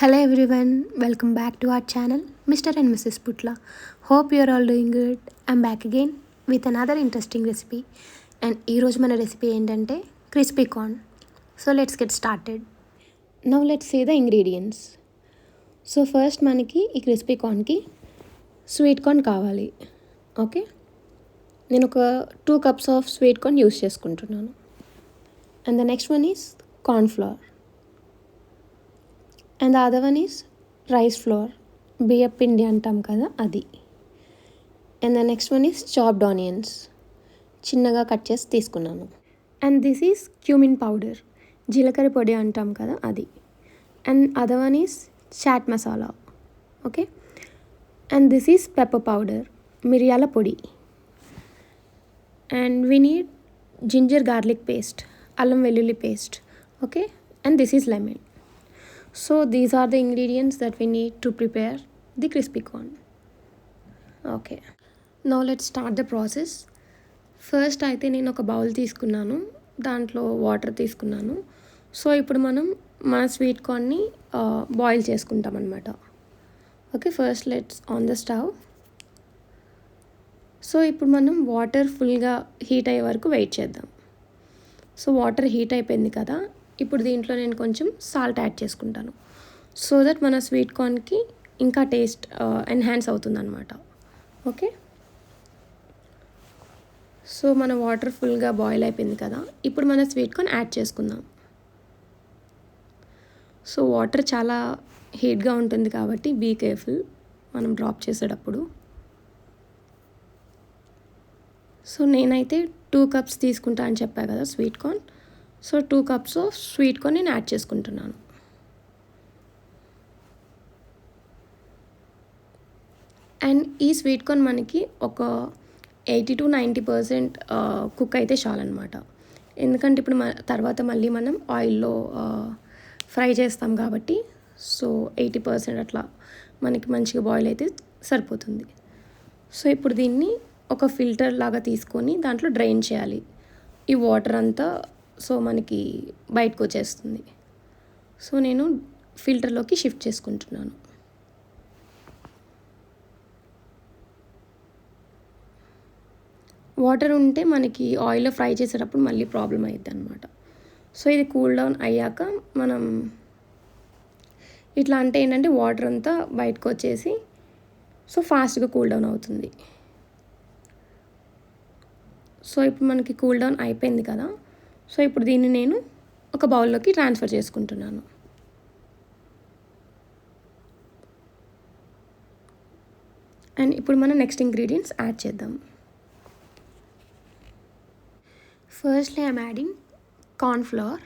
Hello everyone, welcome back to our channel, Mr. and Mrs. Putla. Hope you're all doing good. I'm back again with another interesting recipe. And ఈ రోజు మన recipe ఏంటంటే crispy corn. So let's get started. Now let's see the ingredients. So first మనకి ఈ crispy కార్న్కి sweet corn కావాలి. Okay, నేను ఒక 2 cups of sweet corn use చేసుకుంటున్నాను. And the next one is corn flour. And the other one is rice flour, బియ్య పిండి అంటాం కదా అది. And the next one is chopped onions, చిన్నగా కట్ చేసి తీసుకున్నాను. And this is cumin powder, జీలకర్ర పొడి అంటాం కదా అది. And other one is chaat masala. Okay, and this is pepper powder, మిరియాల పొడి. And we need ginger garlic paste, అల్లం వెల్లుల్లి paste. Okay, and this is lemon. So these are the ingredients that we need to prepare the crispy corn. Okay, now let's start the process. First అయితే నేను ఒక bowl తీసుకున్నాను, దాంట్లో water తీసుకున్నాను. So ఇప్పుడు మనం మన స్వీట్ కార్న్ని బాయిల్ చేసుకుంటాం అనమాట. Okay, first let's on the stove. So ఇప్పుడు మనం వాటర్ ఫుల్గా హీట్ అయ్యే వరకు వెయిట్ చేద్దాం. సో వాటర్ హీట్ అయిపోయింది కదా, ఇప్పుడు దీంట్లో నేను కొంచెం సాల్ట్ యాడ్ చేసుకుంటాను, సో దట్ మన స్వీట్ కార్న్కి ఇంకా టేస్ట్ ఎన్హాన్స్ అవుతుందన్నమాట. ఓకే, సో మన వాటర్ ఫుల్గా బాయిల్ అయిపోయింది కదా, ఇప్పుడు మన స్వీట్ కార్న్ యాడ్ చేసుకుందాం. సో వాటర్ చాలా హీట్గా ఉంటుంది కాబట్టి బీ కేర్ఫుల్ మనం డ్రాప్ చేసేటప్పుడు. సో నేనైతే 2 cups తీసుకుంటా అని చెప్పా కదా sweet corn. So 2 cups of sweet corn నేను యాడ్ చేసుకుంటున్నాను. అండ్ ఈ స్వీట్ కార్న్ మనకి ఒక 80 to 90% కుక్ అయితే చాలన్నమాట. ఎందుకంటే ఇప్పుడు తర్వాత మళ్ళీ మనం ఆయిల్లో ఫ్రై చేస్తాం కాబట్టి, సో 80% అట్లా మనకి మంచిగా బాయిల్ అయితే సరిపోతుంది. సో ఇప్పుడు దీన్ని ఒక ఫిల్టర్ లాగా తీసుకొని దాంట్లో డ్రైన్ చేయాలి ఈ వాటర్ అంతా, సో మనకి బయటకు వచ్చేస్తుంది. సో నేను ఫిల్టర్లోకి షిఫ్ట్ చేసుకుంటున్నాను. వాటర్ ఉంటే మనకి ఆయిల్లో ఫ్రై చేసేటప్పుడు మళ్ళీ ప్రాబ్లం అవుతుంది అనమాట. సో ఇది కూల్ డౌన్ అయ్యాక మనం ఇట్లా అంటే ఏంటంటే వాటర్ అంతా బయటకు వచ్చేసి సో ఫాస్ట్గా కూల్ డౌన్ అవుతుంది. సో ఇప్పుడు మనకి కూల్ డౌన్ అయిపోయింది కదా, సో ఇప్పుడు దీన్ని నేను ఒక బౌల్లోకి ట్రాన్స్ఫర్ చేసుకుంటున్నాను. అండ్ ఇప్పుడు మనం నెక్స్ట్ ఇంగ్రీడియంట్స్ యాడ్ చేద్దాం. Firstly I'm adding corn flour.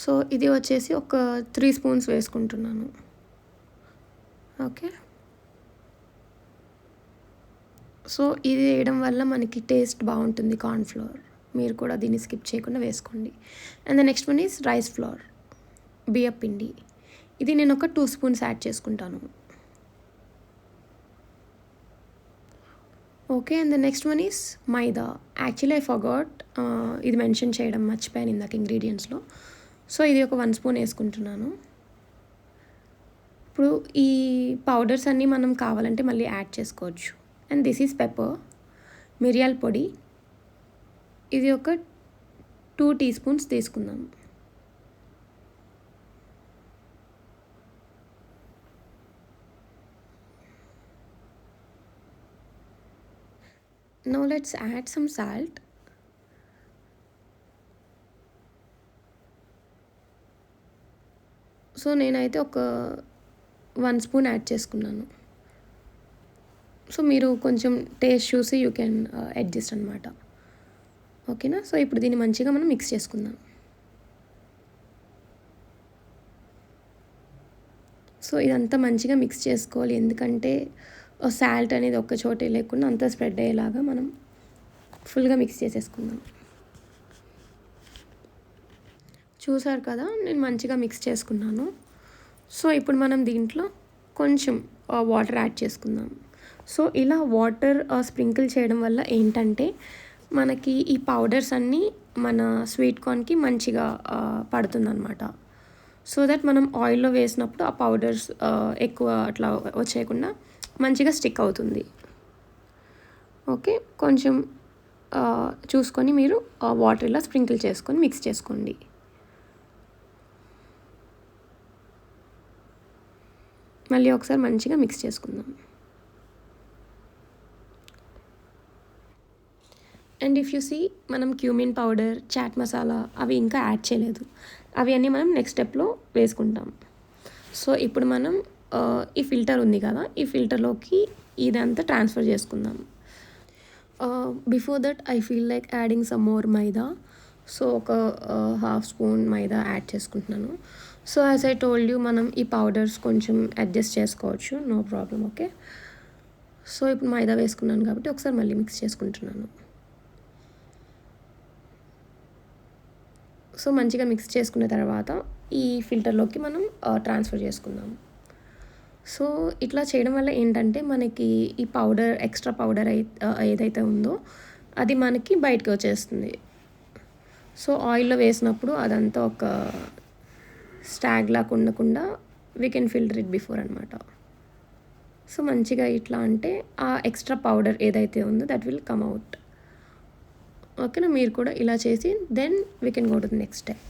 So ఇది వచ్చేసి ఒక 3 spoons వేసుకుంటున్నాను. ఓకే, సో ఇది వేయడం వల్ల మనకి టేస్ట్ బాగుంటుంది కార్న్ ఫ్లోర్. మీరు కూడా దీన్ని స్కిప్ చేయకుండా వేసుకోండి. And the next one is rice flour, బియ్య పిండి. ఇది నేను ఒక 2 spoons యాడ్ చేసుకుంటాను. Okay, and the next one is maida. Actually I forgot, ఇది మెన్షన్ చేయడం మర్చిపోయాను ఇందాక ఇంగ్రీడియంట్స్లో. సో ఇది ఒక 1 spoon వేసుకుంటున్నాను. ఇప్పుడు ఈ పౌడర్స్ అన్నీ మనం కావాలంటే మళ్ళీ యాడ్ చేసుకోవచ్చు. అండ్ దిస్ ఈజ్ పెప్పర్, మిరియాల పొడి. ఇది ఒక 2 teaspoons తీసుకుందాం. Now let's add some salt. So నేనైతే ఒక 1 spoon యాడ్ చేసుకున్నాను. సో మీరు కొంచెం టేస్ట్ చూసి యూ కెన్ అడ్జస్ట్ అనమాట. ఓకేనా, సో ఇప్పుడు దీన్ని మంచిగా మనం మిక్స్ చేసుకుందాం. సో ఇదంతా మంచిగా మిక్స్ చేసుకోవాలి, ఎందుకంటే సాల్ట్ అనేది ఒక్క చోటే లేకుండా అంతా స్ప్రెడ్ అయ్యేలాగా మనం ఫుల్గా మిక్స్ చేసేసుకుందాం. చూసారు కదా, నేను మంచిగా మిక్స్ చేసుకున్నాను. సో ఇప్పుడు మనం దీంట్లో కొంచెం వాటర్ యాడ్ చేసుకుందాం. సో ఇలా వాటర్ స్ప్రింకిల్ చేయడం వల్ల ఏంటంటే మనకి ఈ పౌడర్స్ అన్నీ మన స్వీట్ కార్న్కి మంచిగా పడుతుందన్నమాట. సో దట్ మనం ఆయిల్లో వేసినప్పుడు ఆ పౌడర్స్ ఎక్కువ అట్లా వచ్చేయకుండా మంచిగా స్టిక్ అవుతుంది. ఓకే, కొంచెం చూసుకొని మీరు వాటర్ ఇలా స్ప్రింకిల్ చేసుకొని మిక్స్ చేసుకోండి. మళ్ళీ ఒకసారి మంచిగా మిక్స్ చేసుకుందాం. అండ్ ఇఫ్ యూ సీ, మనం క్యూమిన్ పౌడర్, చాట్ మసాలా అవి ఇంకా యాడ్ చేయలేదు. అవి అన్నీ మనం నెక్స్ట్ స్టెప్లో వేసుకుంటాం. సో ఇప్పుడు మనం ఈ ఫిల్టర్ ఉంది కదా, ఈ ఫిల్టర్లోకి ఇదంతా ట్రాన్స్ఫర్ చేసుకుందాం. Before that I feel like adding some more maida. So ఒక హాఫ్ స్పూన్ మైదా యాడ్ చేసుకుంటున్నాను. So as I told you, మనం ఈ పౌడర్స్ కొంచెం అడ్జస్ట్ చేసుకోవచ్చు, నో ప్రాబ్లం. ఓకే, సో ఇప్పుడు మైదా వేసుకున్నాను కాబట్టి ఒకసారి మళ్ళీ మిక్స్ చేసుకుంటున్నాను. సో మంచిగా మిక్స్ చేసుకున్న తర్వాత ఈ ఫిల్టర్లోకి మనం ట్రాన్స్ఫర్ చేసుకుందాం. సో ఇట్లా చేయడం వల్ల ఏంటంటే మనకి ఈ పౌడర్, ఎక్స్ట్రా పౌడర్ ఏదైతే ఉందో అది మనకి బయటకు వచ్చేస్తుంది. సో ఆయిల్లో వేసినప్పుడు అదంతా ఒక స్టాగ్ లాగా ఉండకుండా we can filter it before అనమాట. సో మంచిగా ఇట్లా అంటే ఆ ఎక్స్ట్రా పౌడర్ ఏదైతే ఉందో దట్ విల్ కమ్ అవుట్. ఓకేనా, మీరు కూడా ఇలా చేసి then we can go to the next step.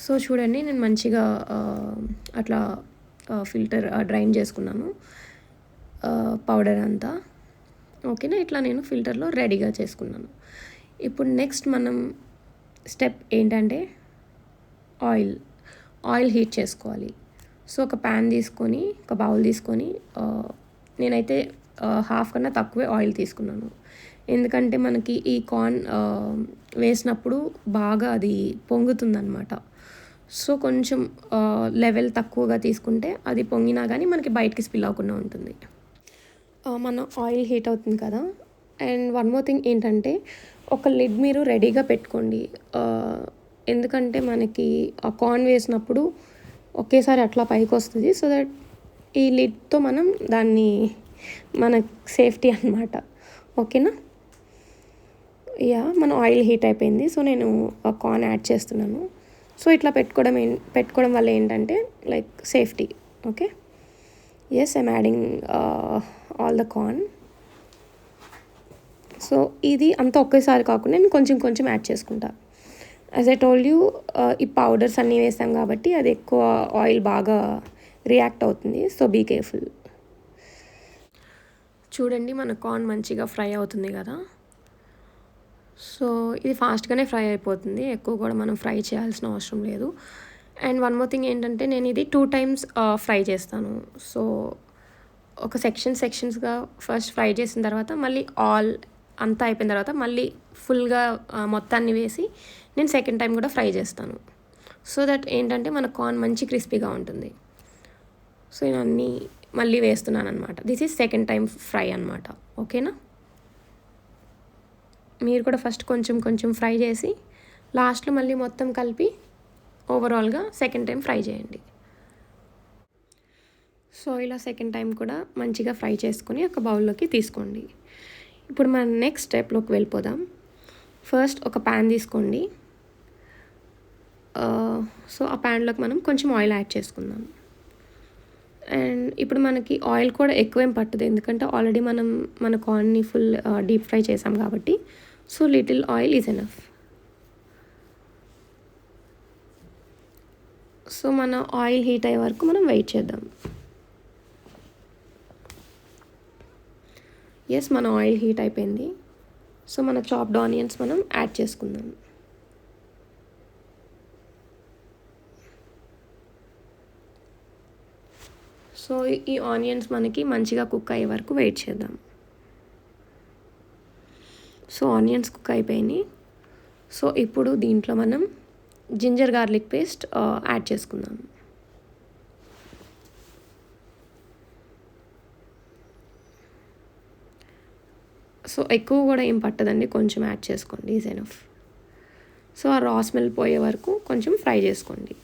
So చూడండి, నేను మంచిగా అట్లా ఫిల్టర్ డ్రైన్ చేసుకున్నాను పౌడర్ అంతా. ఓకేనా, ఇట్లా నేను ఫిల్టర్లో రెడీగా చేసుకున్నాను. ఇప్పుడు నెక్స్ట్ మనం స్టెప్ ఏంటంటే ఆయిల్ హీట్ చేసుకోవాలి. సో ఒక ప్యాన్ తీసుకొని, ఒక బౌల్ తీసుకొని, నేనైతే హాఫ్ కన్నా తక్కువే ఆయిల్ తీసుకున్నాను. ఎందుకంటే మనకి ఈ కార్న్ వేసినప్పుడు బాగా అది పొంగుతుందన్నమాట. సో కొంచెం లెవెల్ తక్కువగా తీసుకుంటే అది పొంగినా కానీ మనకి బయటికి స్పిల్ అవ్వకుండా ఉంటుంది. మన ఆయిల్ హీట్ అవుతుంది కదా. అండ్ వన్ మోర్ థింగ్ ఏంటంటే, ఒక లిడ్ మీరు రెడీగా పెట్టుకోండి. ఎందుకంటే మనకి ఆ కార్న్ వేసినప్పుడు ఒకేసారి అట్లా పైకి వస్తుంది. సో దట్ ఈ లిడ్తో మనం దాన్ని, మన సేఫ్టీ అన్నమాట. ఓకేనా, మన ఆయిల్ హీట్ అయిపోయింది. సో నేను కార్న్ యాడ్ చేస్తున్నాను. సో ఇట్లా పెట్టుకోవడం వల్ల ఏంటంటే like safety. Okay, yes, I'm adding all the corn. So ఇది అంతా ఒకేసారి కాకుండా నేను కొంచెం కొంచెం యాడ్ చేసుకుంటా. యాజ్ ఐ టోల్డ్ యూ, ఈ పౌడర్స్ అన్నీ వేసాం కాబట్టి అది ఎక్కువ ఆయిల్ బాగా రియాక్ట్ అవుతుంది. So be careful. చూడండి, మన కార్న్ మంచిగా ఫ్రై అవుతుంది కదా. సో ఇది ఫాస్ట్గానే ఫ్రై అయిపోతుంది, ఎక్కువ కూడా మనం ఫ్రై చేయాల్సిన అవసరం లేదు. అండ్ వన్ మోర్ థింగ్ ఏంటంటే, నేను ఇది 2 times ఫ్రై చేస్తాను. సో ఒక సెక్షన్స్గా ఫస్ట్ ఫ్రై చేసిన తర్వాత మళ్ళీ అంతా అయిపోయిన తర్వాత మళ్ళీ ఫుల్గా మొత్తాన్ని వేసి నేను సెకండ్ టైం కూడా ఫ్రై చేస్తాను. సో దట్ ఏంటంటే మన కార్న్ మంచి క్రిస్పీగా ఉంటుంది. సో నేను అన్నీ మళ్ళీ వేస్తున్నాను అనమాట. This is second time fry అనమాట. ఓకేనా, మీరు కూడా ఫస్ట్ కొంచెం కొంచెం ఫ్రై చేసి లాస్ట్లో మళ్ళీ మొత్తం కలిపి ఓవరాల్గా సెకండ్ టైం ఫ్రై చేయండి. సో ఇలా సెకండ్ టైం కూడా మంచిగా ఫ్రై చేసుకొని ఒక బౌల్లోకి తీసుకోండి. ఇప్పుడు మనం నెక్స్ట్ స్టెప్లోకి వెళ్ళిపోదాం. ఫస్ట్ ఒక ప్యాన్ తీసుకోండి. సో ఆ ప్యాన్లోకి మనం కొంచెం ఆయిల్ యాడ్ చేసుకుందాం. అండ్ ఇప్పుడు మనకి ఆయిల్ కూడా ఎక్కువేం పట్టదు, ఎందుకంటే ఆల్రెడీ మనం మన కార్న్ని ఫుల్ డీప్ ఫ్రై చేసాం కాబట్టి. So little oil is enough. So మన ఆయిల్ హీట్ అయ్యే వరకు మనం వెయిట్ చేద్దాం. ఎస్, మన ఆయిల్ హీట్ అయిపోయింది. సో మన చాప్డ్ ఆనియన్స్ మనం యాడ్ చేసుకుందాం. సో ఈ ఆనియన్స్ మనకి మంచిగా కుక్ అయ్యే వరకు వెయిట్ చేద్దాం. సో ఆనియన్స్ కుక్ అయిపోయినాయి. సో ఇప్పుడు దీంట్లో మనం జింజర్ గార్లిక్ పేస్ట్ యాడ్ చేసుకుందాం. సో ఎక్కువ కూడా ఏం పట్టదండి, కొంచెం యాడ్ చేసుకోండి, ఈజ్ ఎనఫ్. సో ఆ రా స్మెల్ పోయే వరకు కొంచెం ఫ్రై చేసుకోండి.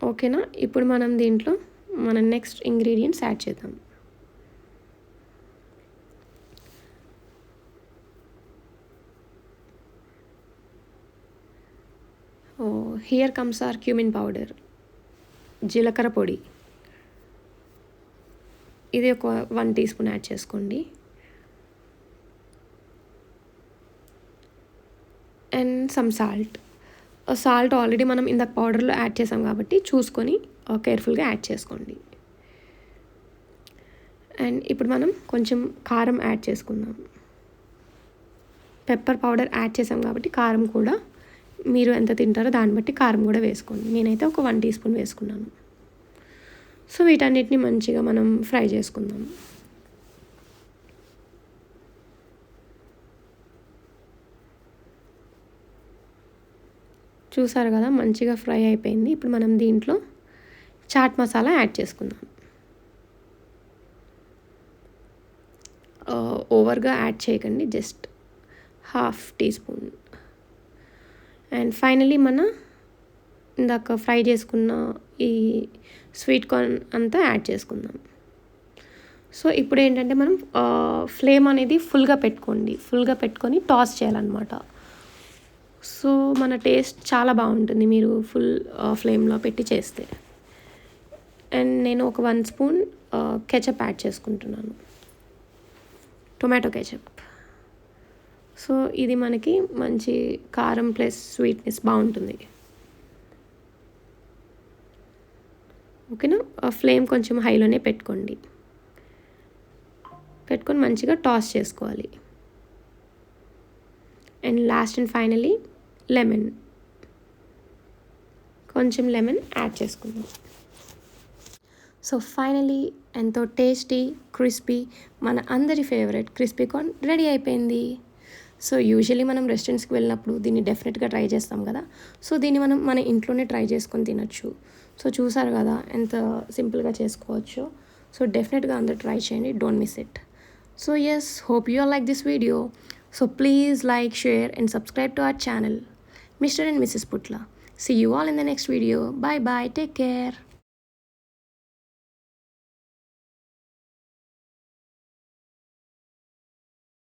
ఓకేనా, ఇప్పుడు మనం దీంట్లో మన నెక్స్ట్ ఇంగ్రీడియంట్స్ యాడ్ చేద్దాం. Here comes our cumin powder, జీలకర్ర పొడి. ఇది ఒక 1 టీ స్పూన్ యాడ్ చేసుకోండి. అండ్ సమ్ సాల్ట్ ఆల్రెడీ మనం ఇందాక పౌడర్లో యాడ్ చేసాం కాబట్టి చూసుకొని కేర్ఫుల్గా యాడ్ చేసుకోండి. అండ్ ఇప్పుడు మనం కొంచెం కారం యాడ్ చేసుకుందాం. పెప్పర్ పౌడర్ యాడ్ చేసాం కాబట్టి కారం కూడా మీరు ఎంత తింటారో దాన్ని బట్టి కారం కూడా వేసుకోండి. నేనైతే ఒక 1 టీ స్పూన్ వేసుకున్నాను. సో వీటన్నిటిని మంచిగా మనం ఫ్రై చేసుకుందాం. చూసారు కదా, మంచిగా ఫ్రై అయిపోయింది. ఇప్పుడు మనం దీంట్లో చాట్ మసాలా యాడ్ చేసుకుందాం. ఓవర్గా యాడ్ చేయకండి, just 1/2 teaspoon. And finally మన ఇందాక ఫ్రై చేసుకున్న ఈ స్వీట్ కార్న్ అంతా యాడ్ చేసుకుందాం. సో ఇప్పుడు ఏంటంటే మనం ఫ్లేమ్ అనేది ఫుల్గా పెట్టుకొని టాస్ చేయాలన్నమాట. సో మన టేస్ట్ చాలా బాగుంటుంది మీరు ఫుల్ ఫ్లేమ్లో పెట్టి చేస్తే. అండ్ నేను ఒక 1 స్పూన్ కెచప్ యాడ్ చేసుకుంటున్నాను, టొమాటో కెచప్. సో ఇది మనకి మంచి కారం ప్లస్ స్వీట్నెస్ బాగుంటుంది. ఓకేనా, ఫ్లేమ్ కొంచెం హైలోనే పెట్టుకొని మంచిగా టాస్ చేసుకోవాలి. అండ్ లాస్ట్ అండ్ ఫైనలీ కొంచెం లెమన్ యాడ్ చేసుకుందాం. సో ఫైనలీ ఎంతో టేస్టీ, క్రిస్పీ, మన అందరి ఫేవరెట్ క్రిస్పీ కార్న్ రెడీ అయిపోయింది. సో యూజువలీ మనం రెస్టారెంట్స్కి వెళ్ళినప్పుడు దీన్ని డెఫినెట్గా ట్రై చేస్తాం కదా. సో దీన్ని మనం మన ఇంట్లోనే ట్రై చేసుకొని తినొచ్చు. సో చూసారు కదా ఎంత సింపుల్గా చేసుకోవచ్చు. సో డెఫినెట్గా అందరూ ట్రై చేయండి, don't miss it. So yes, hope you all like this video. So please like, share and subscribe to our channel, Mr. and Mrs. Putla. See you all in the next video. Bye bye, take care.